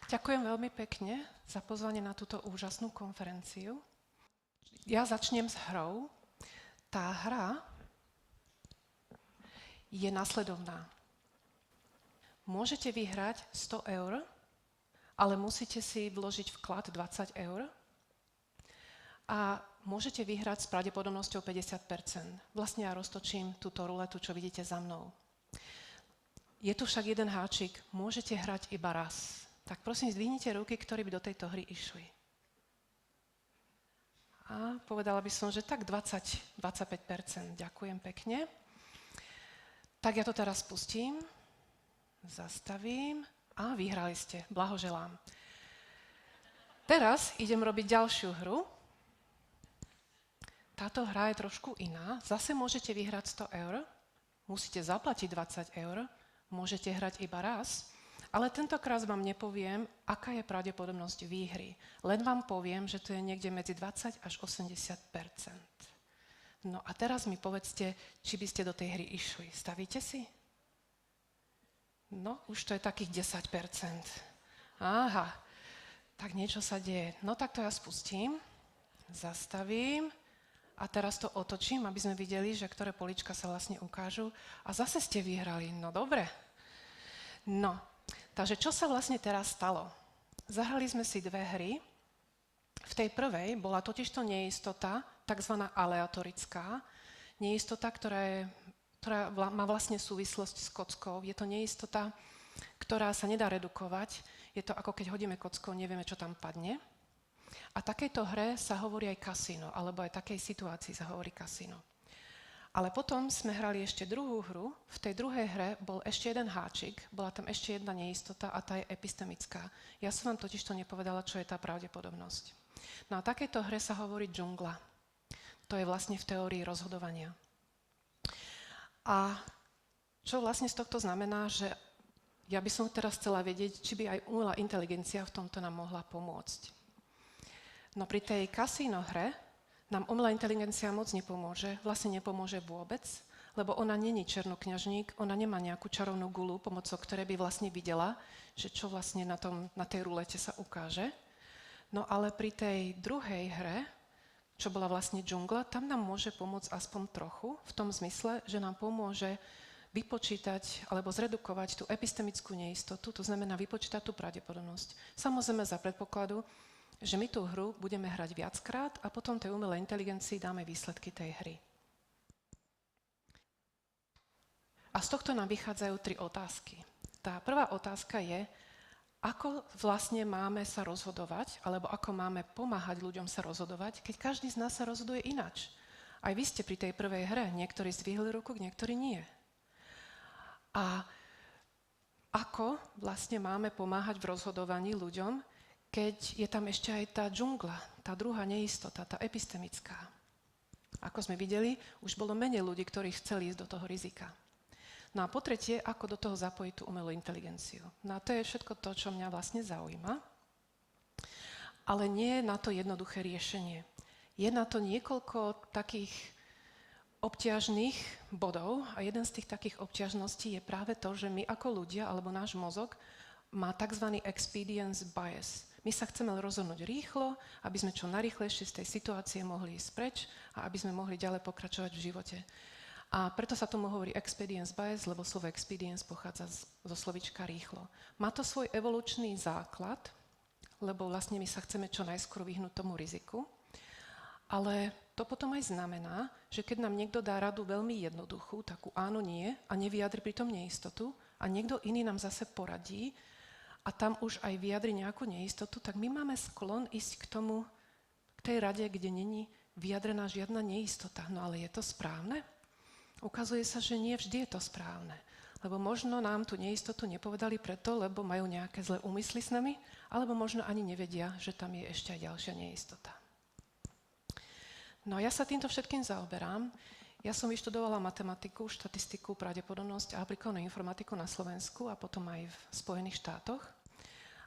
Ďakujem veľmi pekne za pozvanie na túto úžasnú konferenciu. Ja začnem s hrou. Tá hra je nasledovná. Môžete vyhrať 100 eur, ale musíte si vložiť vklad 20 eur a môžete vyhrať s pravdepodobnosťou 50%. Vlastne ja roztočím túto ruletu, čo vidíte za mnou. Je tu však jeden háčik. Môžete hrať iba raz. Tak prosím, zdvihnite ruky, ktorí by do tejto hry išli. A povedala by som, že tak 20-25%. Ďakujem pekne. Tak ja to teraz pustím, zastavím a vyhrali ste. Blahoželám. Teraz idem robiť ďalšiu hru. Táto hra je trošku iná. Zase môžete vyhrať 100 eur, musíte zaplatiť 20 eur, môžete hrať iba raz, ale tentokrát vám nepoviem, aká je pravdepodobnosť výhry. Len vám poviem, že to je niekde medzi 20 až 80%. No a teraz mi povedzte, či by ste do tej hry išli. Stavíte si? No, už to je takých 10%. Aha, tak niečo sa deje. No tak to ja spustím, zastavím a teraz to otočím, aby sme videli, že ktoré políčka sa vlastne ukážu. A zase ste vyhrali. No dobre. No, takže čo sa vlastne teraz stalo? Zahrali sme si dve hry. V tej prvej bola totižto neistota, takzvaná aleatorická. Neistota, ktorá má vlastne súvislosť s kockou. Je to neistota, ktorá sa nedá redukovať. Je to ako keď hodíme kockou, nevieme, čo tam padne. A takejto hre sa hovorí aj kasíno, alebo aj takej situácii sa hovorí kasíno. Ale potom sme hrali ešte druhú hru. V tej druhej hre bol ešte jeden háčik, bola tam ešte jedna neistota a tá je epistemická. Ja som vám totiž to nepovedala, čo je tá pravdepodobnosť. No a takejto hre sa hovorí džungla. To je vlastne v teórii rozhodovania. A čo vlastne z tohto znamená, že ja by som teraz chcela vedieť, či by aj umelá inteligencia v tomto nám mohla pomôcť. No pri tej kasíno hre nám umelá inteligencia moc nepomôže, vlastne nepomôže vôbec, lebo ona není černokňažník, ona nemá nejakú čarovnú gulu, pomocou ktorej by vlastne videla, že čo vlastne na tej rulete sa ukáže. No ale pri tej druhej hre, čo bola vlastne džungla, tam nám môže pomôcť aspoň trochu, v tom zmysle, že nám pomôže vypočítať alebo zredukovať tú epistemickú neistotu, to znamená vypočítať tú pravdepodobnosť. Samozrejme za predpokladu, že my tú hru budeme hrať viackrát a potom tej umelej inteligencii dáme výsledky tej hry. A z tohto nám vychádzajú 3 otázky. Tá prvá otázka je, ako vlastne máme sa rozhodovať, alebo ako máme pomáhať ľuďom sa rozhodovať, keď každý z nás sa rozhoduje inač. Aj vy ste pri tej prvej hre, niektorí zdvihli ruku, niektorí nie. A ako vlastne máme pomáhať v rozhodovaní ľuďom, keď je tam ešte aj tá džungla, tá druhá neistota, tá epistemická. Ako sme videli, už bolo menej ľudí, ktorí chceli ísť do toho rizika. No a po tretie, ako do toho zapojiť tú umelú inteligenciu. No a to je všetko to, čo mňa vlastne zaujíma. Ale nie je na to jednoduché riešenie. Je na to niekoľko takých obťažných bodov a jeden z tých takých obťažností je práve to, že my ako ľudia, alebo náš mozog, má tzv. Expedience bias. My sa chceme rozhodnúť rýchlo, aby sme čo najrýchlejšie z tej situácie mohli ísť preč a aby sme mohli ďalej pokračovať v živote. A preto sa tomu hovorí expedience bias, lebo slovo expedience pochádza zo slovíčka rýchlo. Má to svoj evolučný základ, lebo vlastne my sa chceme čo najskôr vyhnúť tomu riziku, ale to potom aj znamená, že keď nám niekto dá radu veľmi jednoduchú, takú áno, nie, a nevyjadri pritom neistotu, a niekto iný nám zase poradí, a tam už aj vyjadri nejakú neistotu, tak my máme sklon ísť k tej rade, kde není vyjadrená žiadna neistota. No ale je to správne? Ukazuje sa, že nie vždy je to správne. Lebo možno nám tú neistotu nepovedali preto, lebo majú nejaké zlé úmysly s nami, alebo možno ani nevedia, že tam je ešte aj ďalšia neistota. No ja sa týmto všetkým zaoberám. Ja som vyštudovala matematiku, štatistiku, pravdepodobnosť a aplikovanú informatiku na Slovensku a potom aj v Spojených štátoch.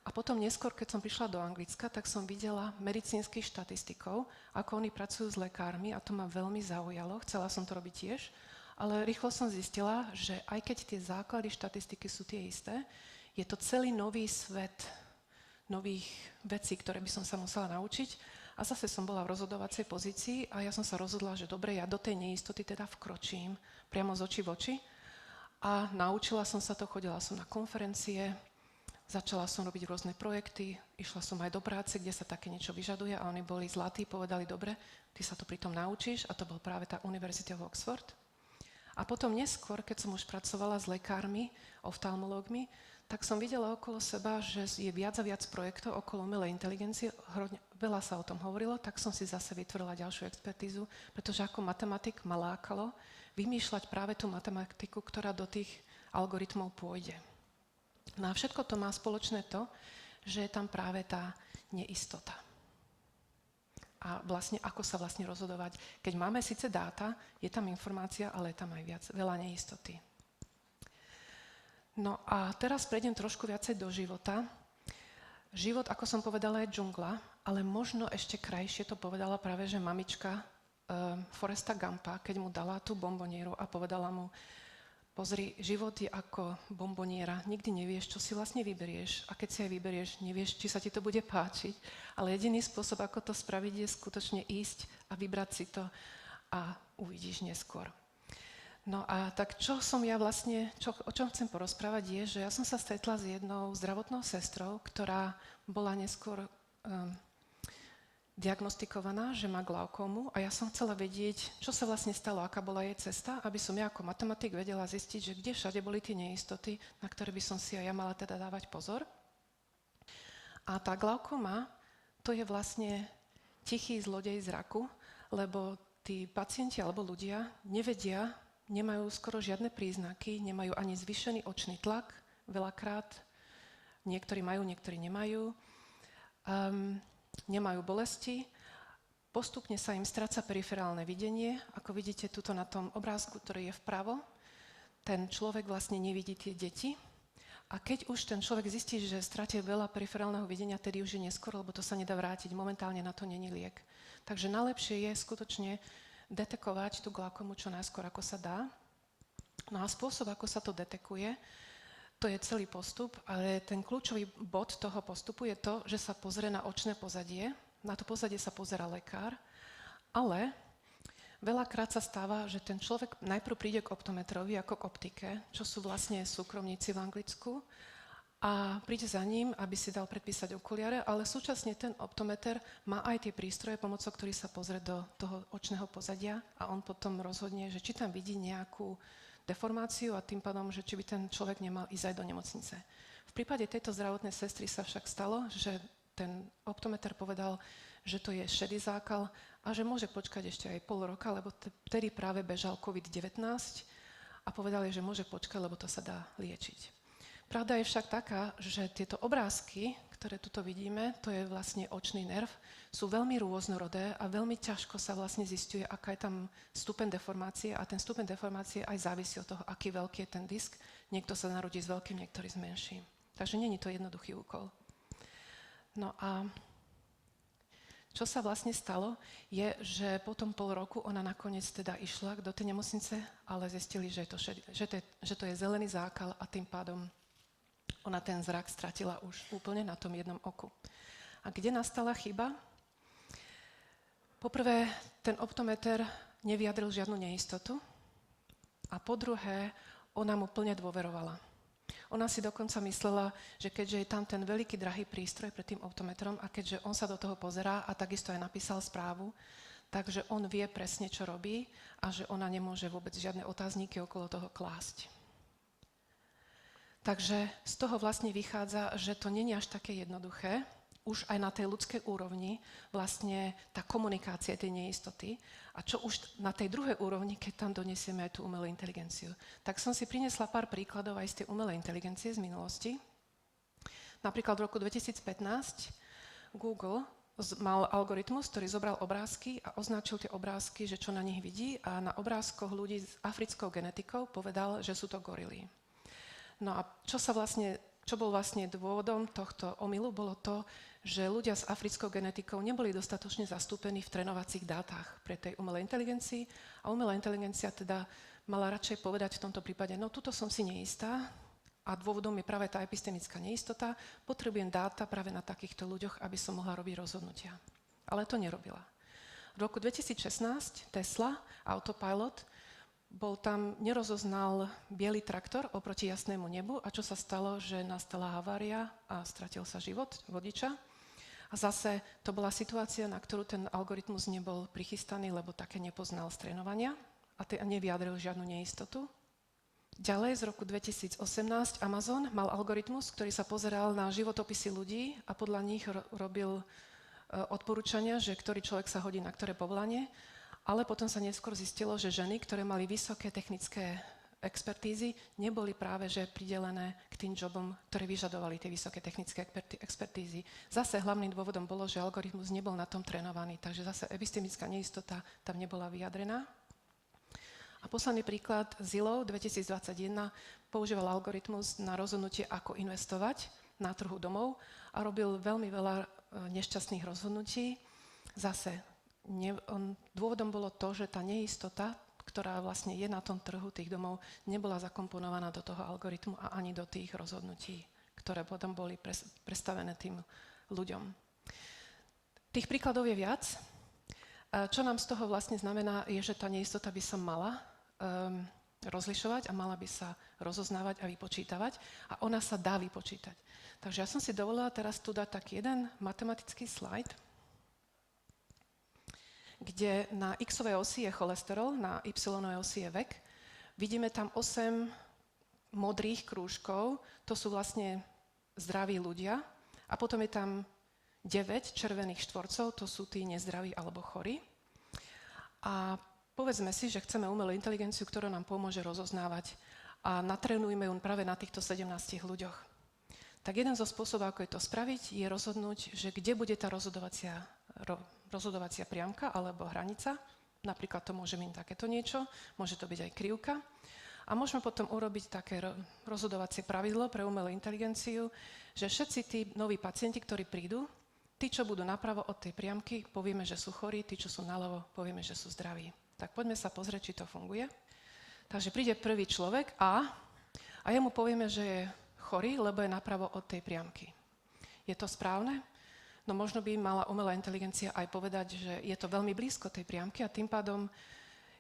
A potom neskôr, keď som prišla do Anglicka, tak som videla medicínskych štatistikov, ako oni pracujú s lekármi a to ma veľmi zaujalo. Chcela som to robiť tiež, ale rýchlo som zistila, že aj keď tie základy štatistiky sú tie isté, je to celý nový svet. nových vecí, ktoré by som sa musela naučiť. A zase som bola v rozhodovacej pozícii a ja som sa rozhodla, že dobre, ja do tej neistoty teda vkročím priamo z očí v oči. A naučila som sa to, chodila som na konferencie, začala som robiť rôzne projekty, išla som aj do práce, kde sa také niečo vyžaduje a oni boli zlatí, povedali, dobre, ty sa to pritom naučíš a to bol práve tá University of Oxford. A potom neskôr, keď som už pracovala s lekármi, oftalmológmi, tak som videla okolo seba, že je viac a viac projektov okolo umelej inteligencie, veľa sa o tom hovorilo, tak som si zase vytvorila ďalšiu expertízu, pretože ako matematik ma lákalo vymýšľať práve tú matematiku, ktorá do tých algoritmov pôjde. No a všetko to má spoločné to, že je tam práve tá neistota. A vlastne ako sa vlastne rozhodovať. Keď máme síce dáta, je tam informácia, ale je tam aj veľa neistoty. No a teraz prejdem trošku viacej do života. Život, ako som povedala, je džungla, ale možno ešte krajšie to povedala práve, že mamička Foresta Gumpa, keď mu dala tú bombonieru a povedala mu, pozri, život je ako bomboniera, nikdy nevieš, čo si vlastne vyberieš a keď si aj vyberieš, nevieš, či sa ti to bude páčiť, ale jediný spôsob, ako to spraviť, je skutočne ísť a vybrať si to a uvidíš neskôr. No a tak čo som ja vlastne, o čom chcem porozprávať je, že ja som sa stretla s jednou zdravotnou sestrou, ktorá bola neskôr diagnostikovaná, že má glaukómu a ja som chcela vedieť, čo sa vlastne stalo, aká bola jej cesta, aby som ja ako matematik vedela zistiť, že kde všade boli tie neistoty, na ktoré by som si aj ja mala teda dávať pozor. A tá glaukóma, to je vlastne tichý zlodej zraku, lebo tí pacienti alebo ľudia nevedia, nemajú skoro žiadne príznaky, nemajú ani zvýšený očný tlak, veľakrát, niektorí majú, niektorí nemajú. Nemajú bolesti, postupne sa im stráca periferálne videnie, ako vidíte tuto na tom obrázku, ktorý je vpravo. Ten človek vlastne nevidí tie deti a keď už ten človek zistí, že stratil veľa periferálneho videnia, tedy už je neskoro, lebo to sa nedá vrátiť, momentálne na to není liek. Takže najlepšie je skutočne detekovať tú glaukomu čo najskôr, ako sa dá. No a spôsob, ako sa to detekuje, to je celý postup, ale ten kľúčový bod toho postupu je to, že sa pozrie na očné pozadie. Na to pozadie sa pozerá lekár, ale veľakrát sa stáva, že ten človek najprv príde k optometrovi ako k optike, čo sú vlastne súkromníci v Anglicku, a príde za ním, aby si dal predpísať okuliare, ale súčasne ten optometer má aj tie prístroje, pomocou ktorých sa pozrie do toho očného pozadia a on potom rozhodne, že či tam vidí nejakú deformáciu a tým pádom, že či by ten človek nemal ísť aj do nemocnice. V prípade tejto zdravotnej sestry sa však stalo, že ten optometer povedal, že to je šedý zákal a že môže počkať ešte aj pol roka, lebo vtedy práve bežal COVID-19 a povedali, že môže počkať, lebo to sa dá liečiť. Pravda je však taká, že tieto obrázky, ktoré tuto vidíme, to je vlastne očný nerv, sú veľmi rôznorodé a veľmi ťažko sa vlastne zisťuje, aká je tam stupeň deformácie a ten stupeň deformácie aj závisí od toho, aký veľký je ten disk. Niekto sa narodí s veľkým, niektorý s menším. Takže nie je to jednoduchý úkol. No a čo sa vlastne stalo, je, že po tom pol roku ona nakoniec teda išla do tej nemocnice, ale zistili, že to je zelený zákal a tým pádom ona ten zrak stratila už úplne na tom jednom oku. A kde nastala chyba? Poprvé, ten optometer nevyjadril žiadnu neistotu a po druhé, ona mu plne dôverovala. Ona si dokonca myslela, že keďže je tam ten veľký drahý prístroj pred tým optometrom a keďže on sa do toho pozerá a takisto aj napísal správu, takže on vie presne, čo robí a že ona nemôže vôbec žiadne otázniky okolo toho klásť. Takže z toho vlastne vychádza, že to nie je až také jednoduché, už aj na tej ľudskej úrovni vlastne tá komunikácia tej neistoty a čo už na tej druhej úrovni, keď tam donesieme aj tú umelú inteligenciu. Tak som si priniesla pár príkladov aj z tej umelej inteligencie z minulosti. Napríklad v roku 2015 Google mal algoritmus, ktorý zobral obrázky a označil tie obrázky, že čo na nich vidí a na obrázkoch ľudí s africkou genetikou povedal, že sú to gorily. No a čo bol vlastne dôvodom tohto omylu, bolo to, že ľudia s africkou genetikou neboli dostatočne zastúpení v trénovacích dátach pre tej umelej inteligencii a umelá inteligencia teda mala radšej povedať v tomto prípade, no tuto som si neistá, a dôvodom je práve tá epistemická neistota, potrebujem dáta práve na takýchto ľuďoch, aby som mohla robiť rozhodnutia. Ale to nerobila. V roku 2016 Tesla, Autopilot, nerozoznal biely traktor oproti jasnému nebu a čo sa stalo, že nastala havária a stratil sa život vodiča. A zase to bola situácia, na ktorú ten algoritmus nebol prichystaný, lebo také nepoznal z trénovania a nevyjadril žiadnu neistotu. Ďalej z roku 2018 Amazon mal algoritmus, ktorý sa pozeral na životopisy ľudí a podľa nich robil odporúčania, že ktorý človek sa hodí na ktoré povolanie, ale potom sa neskôr zistilo, že ženy, ktoré mali vysoké technické expertízy, neboli práve že pridelené k tým jobom, ktoré vyžadovali tie vysoké technické expertízy. Zase hlavným dôvodom bolo, že algoritmus nebol na tom trénovaný, takže zase epistemická neistota tam nebola vyjadrená. A posledný príklad, Zillow 2021 používal algoritmus na rozhodnutie, ako investovať na trhu domov a robil veľmi veľa nešťastných rozhodnutí. Zase dôvodom bolo to, že tá neistota, ktorá vlastne je na tom trhu tých domov, nebola zakomponovaná do toho algoritmu a ani do tých rozhodnutí, ktoré potom boli predstavené tým ľuďom. Tých príkladov je viac. Čo nám z toho vlastne znamená, je, že tá neistota by sa mala rozlišovať a mala by sa rozoznávať a vypočítavať a ona sa dá vypočítať. Takže ja som si dovolila teraz tu dať taký jeden matematický slajd, kde na x-ovej osi je cholesterol, na y-ovej osi je vek. Vidíme tam 8 modrých krúžkov, to sú vlastne zdraví ľudia a potom je tam 9 červených štvorcov, to sú tí nezdraví alebo chorí. A povedzme si, že chceme umelú inteligenciu, ktorá nám pomôže rozoznávať a natrénujme ju práve na týchto 17 ľuďoch. Tak jeden zo spôsobov, ako je to spraviť, je rozhodnúť, že kde bude tá rozhodovacia priamka alebo hranica. Napríklad to môže byť takéto niečo, môže to byť aj krivka. A môžeme potom urobiť také rozhodovacie pravidlo pre umelú inteligenciu, že všetci tí noví pacienti, ktorí prídu, tí, čo budú napravo od tej priamky, povieme, že sú chorí, tí, čo sú naľavo, povieme, že sú zdraví. Tak poďme sa pozrieť, či to funguje. Takže príde prvý človek a jemu povieme, že je chorý, lebo je napravo od tej priamky. Je to správne? No možno by mala umelá inteligencia aj povedať, že je to veľmi blízko tej priamky a tým pádom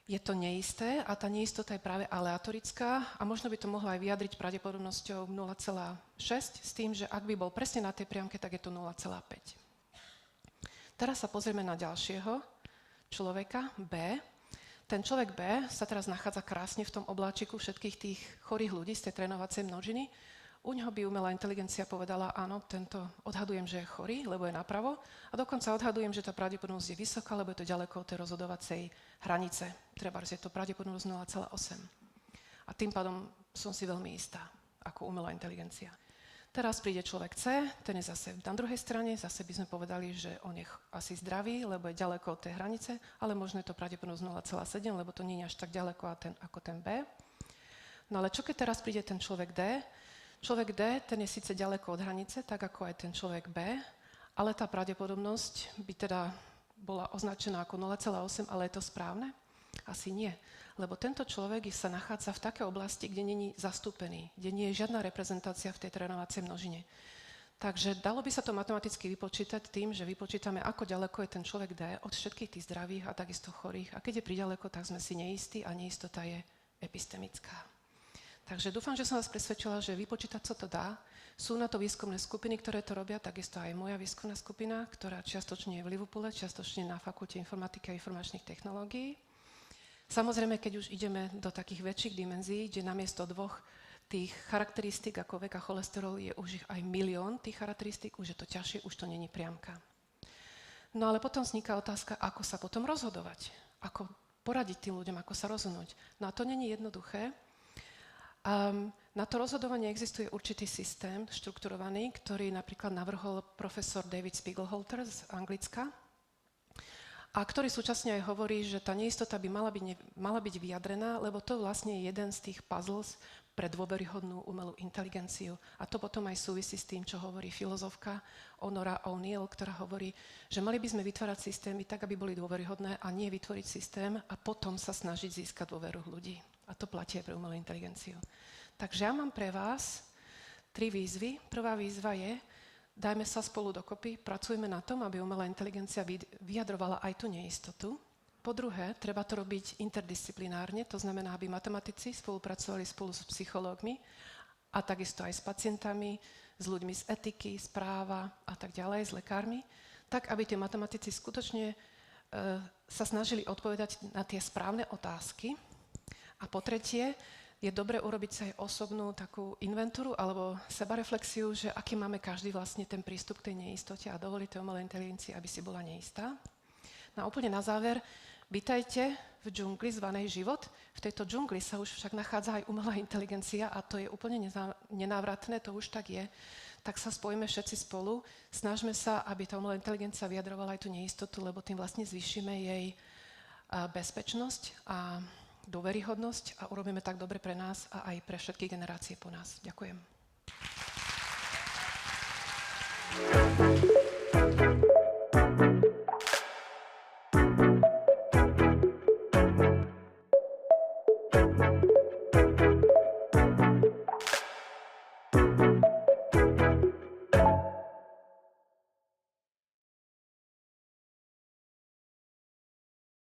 je to neisté a tá neistota je práve aleatorická a možno by to mohla aj vyjadriť pravdepodobnosťou 0,6 s tým, že ak by bol presne na tej priamke, tak je to 0,5. Teraz sa pozrieme na ďalšieho človeka, B. Ten človek B sa teraz nachádza krásne v tom obláčiku všetkých tých chorých ľudí z tej trénovacej množiny. U ňoho by umelá inteligencia povedala, áno, tento odhadujem, že je chorý, lebo je napravo a dokonca odhadujem, že tá pravdepodobnosť je vysoká, lebo je to ďaleko od tej rozhodovacej hranice. Trebárs je to pravdepodobnosť 0,8. A tým pádom som si veľmi istá, ako umelá inteligencia. Teraz príde človek C, ten je zase na druhej strane, zase by sme povedali, že on je asi zdravý, lebo je ďaleko od tej hranice, ale možno je to pravdepodobnosť 0,7, lebo to nie je až tak ďaleko ako ten B. No ale čo keď teraz príde ten človek D? Človek D, ten je síce ďaleko od hranice, tak ako aj ten človek B, ale tá pravdepodobnosť by teda bola označená ako 0,8, ale je to správne? Asi nie, lebo tento človek sa nachádza v takej oblasti, kde nie je zastúpený, kde nie je žiadna reprezentácia v tej trénovacej množine. Takže dalo by sa to matematicky vypočítať tým, že vypočítame, ako ďaleko je ten človek D od všetkých tých zdravých a takisto chorých. A keď je priďaleko, tak sme si neistí a neistota je epistemická. Takže dúfam, že som vás presvedčila, že vypočítať sa to dá. Sú na to výskumné skupiny, ktoré to robia, takisto aj moja výskumná skupina, ktorá čiastočne je v Liverpoole, čiastočne na Fakulte informatiky a informačných technológií. Samozrejme, keď už ideme do takých väčších dimenzií, kde namiesto dvoch tých charakteristík ako vek a cholesterol je už ich aj milión tých charakteristík, už je to ťažšie, už to není priamka. No ale potom vzniká otázka, ako sa potom rozhodovať. Ako poradiť tým ľuďom, ako sa rozhodnúť. No a to není jednoduché. Na to rozhodovanie existuje určitý systém štrukturovaný, ktorý napríklad navrhol profesor David Spiegelhalter z Anglicka, a ktorý súčasne aj hovorí, že tá neistota by mala byť vyjadrená, lebo to vlastne je jeden z tých puzzles pre dôveryhodnú umelú inteligenciu. A to potom aj súvisí s tým, čo hovorí filozofka Honora O'Neill, ktorá hovorí, že mali by sme vytvárať systémy tak, aby boli dôveryhodné a nie vytvoriť systém a potom sa snažiť získať dôveru ľudí. A to platí aj pre umelú inteligenciu. Takže ja mám pre vás 3 výzvy. Prvá výzva je, dajme sa spolu dokopy, pracujme na tom, aby umelá inteligencia vyjadrovala aj tú neistotu. Po druhé, treba to robiť interdisciplinárne, to znamená, aby matematici spolupracovali spolu s psychológmi a takisto aj s pacientami, s ľuďmi z etiky, z práva a tak ďalej, s lekármi, tak aby tí matematici skutočne sa snažili odpovedať na tie správne otázky. A po tretie, je dobre urobiť sa aj osobnú takú inventúru alebo sebareflexiu, že aký máme každý vlastne ten prístup k tej neistote a dovoliť tej umelej inteligencii, aby si bola neistá. No a úplne na záver, vítajte v džungli zvanej život. V tejto džungli sa už však nachádza aj umelá inteligencia a to je úplne nenávratné, to už tak je. Tak sa spojíme všetci spolu, snažme sa, aby tá umelá inteligencia vyjadrovala aj tú neistotu, lebo tým vlastne zvýšime jej bezpečnosť a dôveryhodnosť a urobíme tak dobre pre nás a aj pre všetky generácie po nás. Ďakujem.